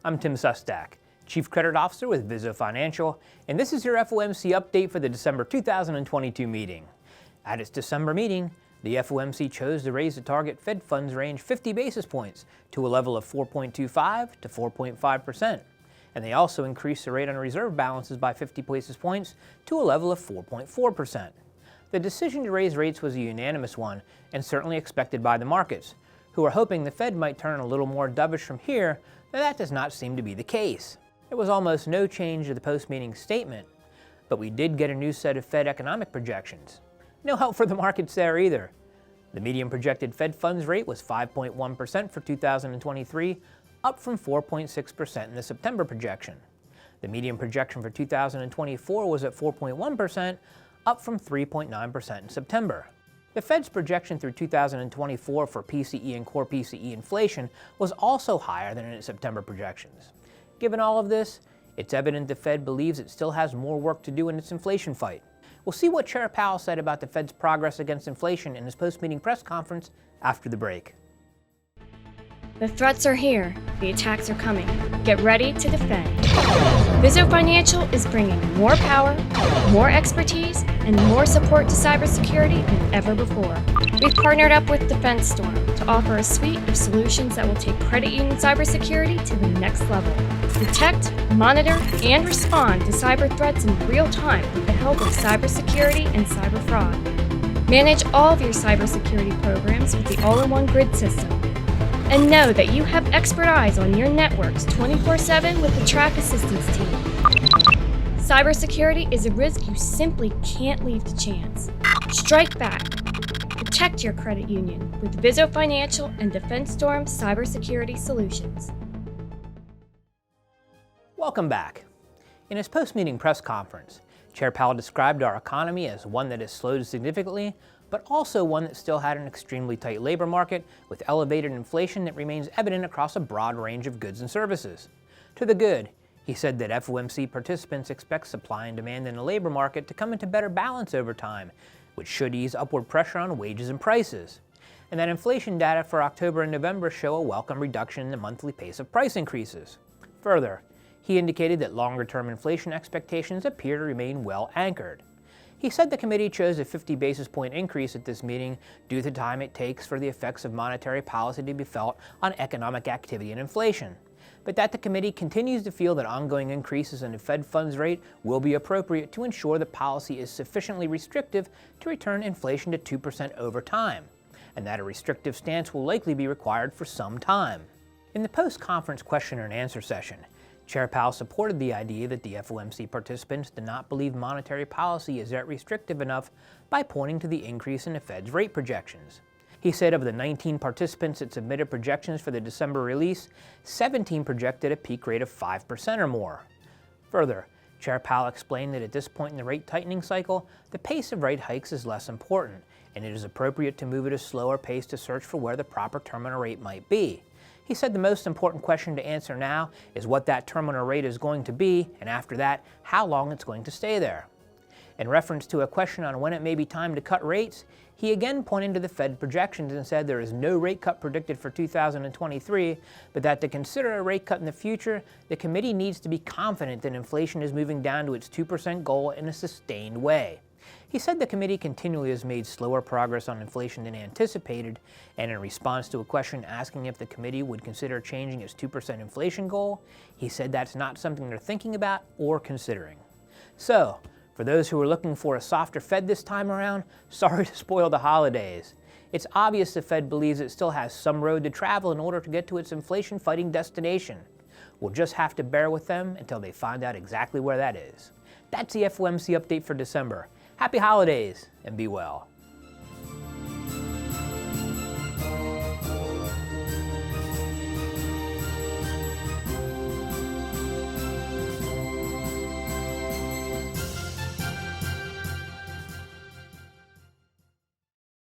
I'm Tim Sustak, Chief Credit Officer with Vizo Financial, and this is your FOMC update for the December 2022 meeting. At its December meeting, the FOMC chose to raise the target Fed funds range 50 basis points to a level of 4.25 to 4.5%, and they also increased the rate on reserve balances by 50 basis points to a level of 4.4%. The decision to raise rates was a unanimous one and certainly expected by the markets, who are hoping the Fed might turn a little more dovish from here, but that does not seem to be the case. There was almost no change to the post-meeting statement, but we did get a new set of Fed economic projections. No help for the markets there either. The median projected Fed funds rate was 5.1% for 2023, up from 4.6% in the September projection. The median projection for 2024 was at 4.1%, up from 3.9% in September. The Fed's projection through 2024 for PCE and core PCE inflation was also higher than in its September projections. Given all of this, it's evident the Fed believes it still has more work to do in its inflation fight. We'll see what Chair Powell said about the Fed's progress against inflation in his post-meeting press conference after the break. The threats are here. The attacks are coming. Get ready to defend. Vizo Financial is bringing more power, more expertise, and more support to cybersecurity than ever before. We've partnered up with DefenseStorm to offer a suite of solutions that will take credit union cybersecurity to the next level. Detect, monitor, and respond to cyber threats in real time with the help of cybersecurity and cyber fraud. Manage all of your cybersecurity programs with the all-in-one grid system. And know that you have expert eyes on your networks 24/7 with the Track Assistance team. Cybersecurity is a risk you simply can't leave to chance. Strike back. Protect your credit union with Vizo Financial and DefenseStorm Cybersecurity Solutions. Welcome back. In his post-meeting press conference, Chair Powell described our economy as one that has slowed significantly, but also one that still had an extremely tight labor market with elevated inflation that remains evident across a broad range of goods and services. To the good, he said that FOMC participants expect supply and demand in the labor market to come into better balance over time, which should ease upward pressure on wages and prices, and that inflation data for October and November show a welcome reduction in the monthly pace of price increases. Further, he indicated that longer-term inflation expectations appear to remain well anchored. He said the committee chose a 50 basis point increase at this meeting due to the time it takes for the effects of monetary policy to be felt on economic activity and inflation, but that the committee continues to feel that ongoing increases in the Fed funds rate will be appropriate to ensure the policy is sufficiently restrictive to return inflation to 2% over time, and that a restrictive stance will likely be required for some time. In the post-conference question and answer session, Chair Powell supported the idea that the FOMC participants do not believe monetary policy is yet restrictive enough by pointing to the increase in the Fed's rate projections. He said of the 19 participants that submitted projections for the December release, 17 projected a peak rate of 5% or more. Further, Chair Powell explained that at this point in the rate tightening cycle, the pace of rate hikes is less important, and it is appropriate to move at a slower pace to search for where the proper terminal rate might be. He said the most important question to answer now is what that terminal rate is going to be, and after that, how long it's going to stay there. In reference to a question on when it may be time to cut rates, he again pointed to the Fed projections and said there is no rate cut predicted for 2023, but that to consider a rate cut in the future, the committee needs to be confident that inflation is moving down to its 2% goal in a sustained way. He said the committee continually has made slower progress on inflation than anticipated, and in response to a question asking if the committee would consider changing its 2% inflation goal, he said that's not something they're thinking about or considering. So, for those who are looking for a softer Fed this time around, sorry to spoil the holidays. It's obvious the Fed believes it still has some road to travel in order to get to its inflation-fighting destination. We'll just have to bear with them until they find out exactly where that is. That's the FOMC update for December. Happy holidays, and be well.